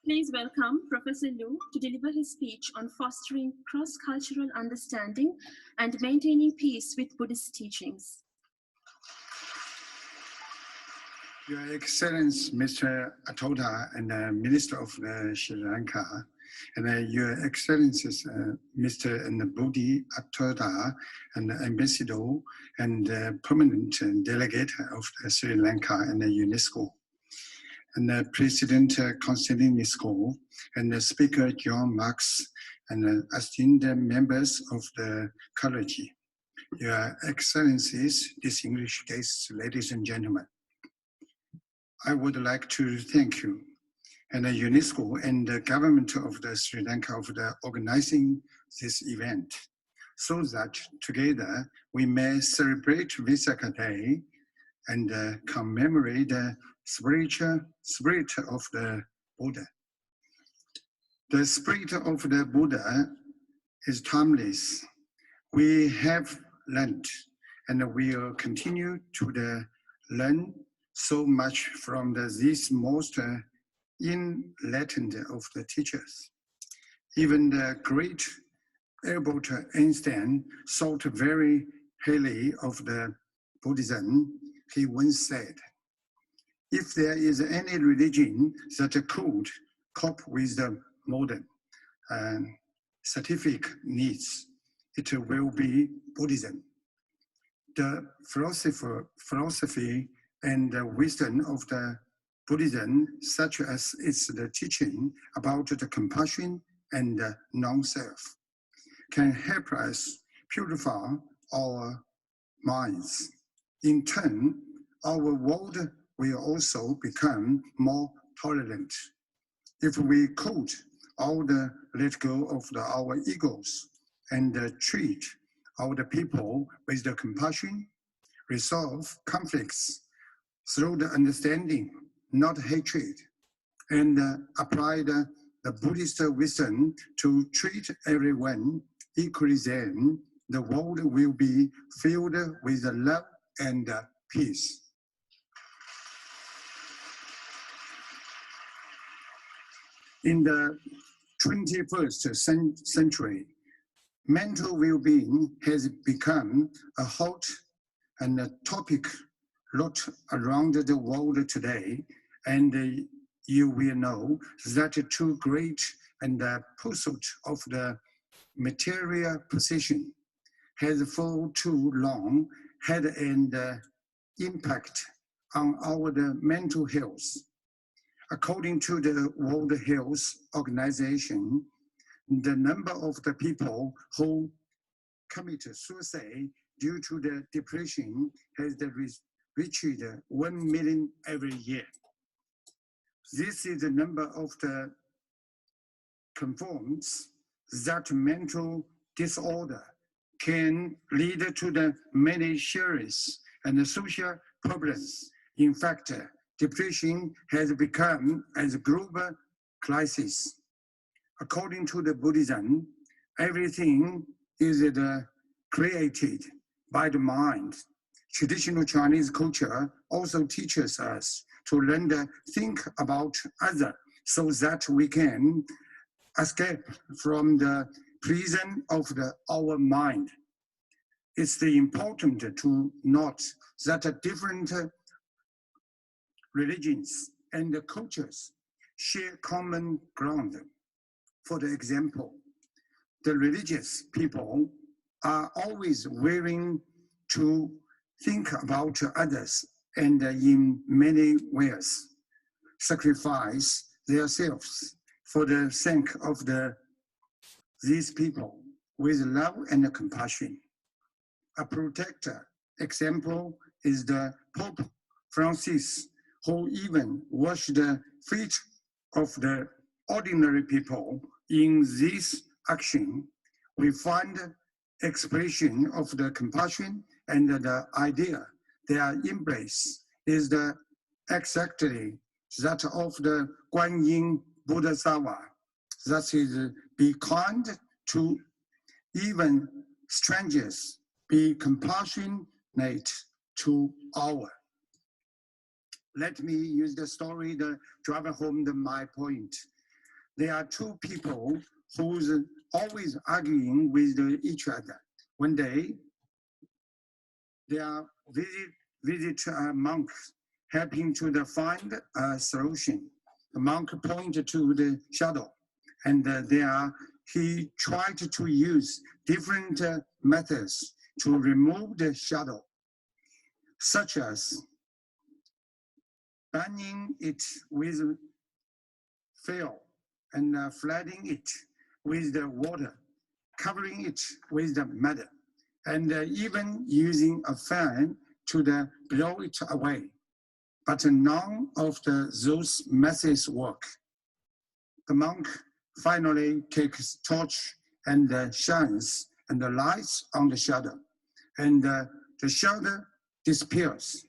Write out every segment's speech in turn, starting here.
Please welcome Professor Liu to deliver his speech on fostering cross-cultural understanding and maintaining peace with Buddhist teachings. Your Excellency, Mr. Athauda, and Minister of Sri Lanka, and Your Excellencies, Mr. and Buddhi Athauda, and Ambassador and Permanent Delegate of Sri Lanka and UNESCO, and President Constantine School, and Speaker John Marks, and esteemed members of the clergy. Your Excellencies, distinguished guests, ladies and gentlemen. I would like to thank you and the UNESCO and the government of the Sri Lanka for organizing this event so that together we may celebrate Vesak Day and commemorate the spirit of the Buddha. The spirit of the Buddha is timeless. We have learned and we will continue to learn so much from these most enlightened of the teachers. Even the great Albert Einstein thought very highly of the Buddhism. He once said, if there is any religion that could cope with the modern scientific needs, it will be Buddhism. The philosophy and the wisdom of the Buddhism, such as its the teaching about the compassion and the non-self, can help us purify our minds. In turn, our world will also become more tolerant. If we could all let go of our egos and treat all the people with the compassion, resolve conflicts through the understanding, not hatred, and apply the Buddhist wisdom to treat everyone equally, then the world will be filled with love and peace. In the 21st century, mental well-being has become a hot and a topic lot around the world today, and you will know that too great and the pursuit of the material possession has for too long had an impact on our mental health. According to the World Health Organization, the number of the people who commit suicide due to the depression has reached 1 million every year. This is the number of the confirms that mental disorder can lead to the many serious and social problems. In fact, depression has become a global crisis. According to the Buddhism, everything is created by the mind. Traditional Chinese culture also teaches us to learn to think about others so that we can escape from the prison of our mind. It's important to note that different religions and cultures share common ground. For example, the religious people are always willing to think about others and in many ways sacrifice themselves for the sake of these people with love and compassion. A protector example is the Pope Francis, who even washed the feet of the ordinary people. In this action, we find expression of the compassion and the idea their embrace is exactly that of the Guanyin Bodhisattva. That is, be kind to even strangers, be compassionate to all. Let me use the story to drive home my point. there are two people who's always arguing with each other. One day, they are visit a monk, helping to find a solution. The monk pointed to the shadow, and he tried to use different methods to remove the shadow, such as banning it with fuel and flooding it with the water, covering it with the mud, and even using a fan to blow it away. But none of those methods work. The monk finally takes torch and shines and lights on the shadow, and the shadow disappears.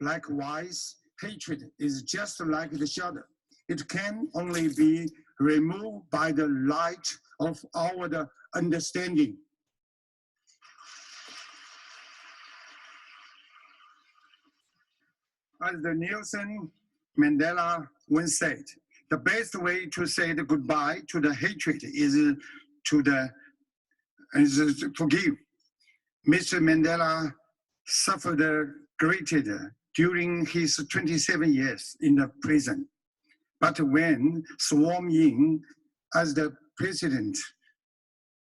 Likewise, hatred is just like the shadow. It can only be removed by the light of our understanding. As the Nelson Mandela once said, the best way to say the goodbye to the hatred is to forgive. Mr. Mandela suffered greatly during his 27 years in the prison. But when sworn in as the president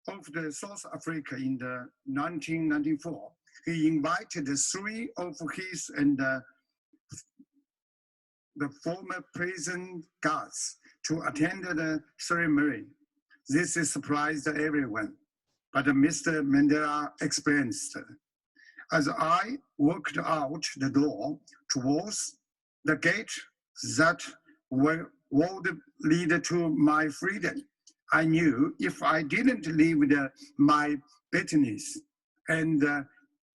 of South Africa in 1994, he invited 3 of his and the former prison guards to attend the ceremony. This surprised everyone, but Mr. Mandela explains, as I walked out the door towards the gate that would lead to my freedom, I knew if I didn't leave my bitterness and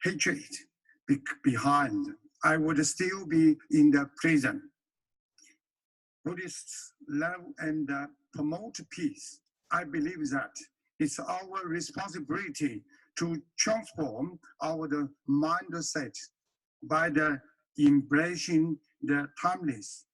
hatred behind, I would still be in the prison. Buddhists love and promote peace. I believe that it's our responsibility to transform our mindset by embracing the timeless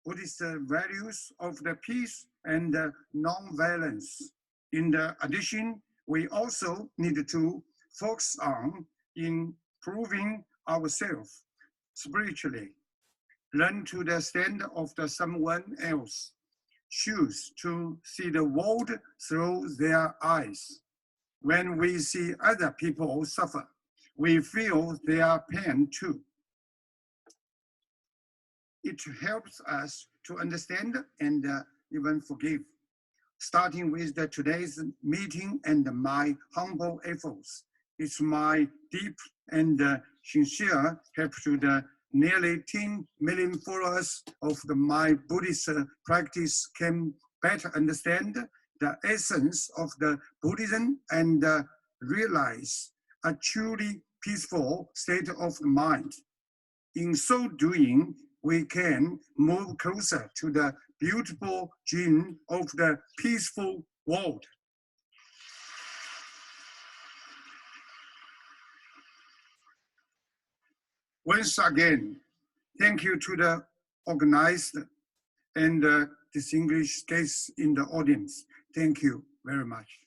Buddhist values of the peace and non-violence. In addition, we also need to focus on improving ourselves spiritually, learn to stand of someone else, choose to see the world through their eyes. When we see other people suffer, we feel their pain too. It helps us to understand and even forgive. Starting with today's meeting and my humble efforts, it's my deep and sincere help to the nearly 10 million followers of my Buddhist practice can better understand the essence of the Buddhism and realize a truly peaceful state of mind. In so doing, we can move closer to the beautiful dream of the peaceful world. Once again, thank you to the organized and distinguished guests in the audience. Thank you very much.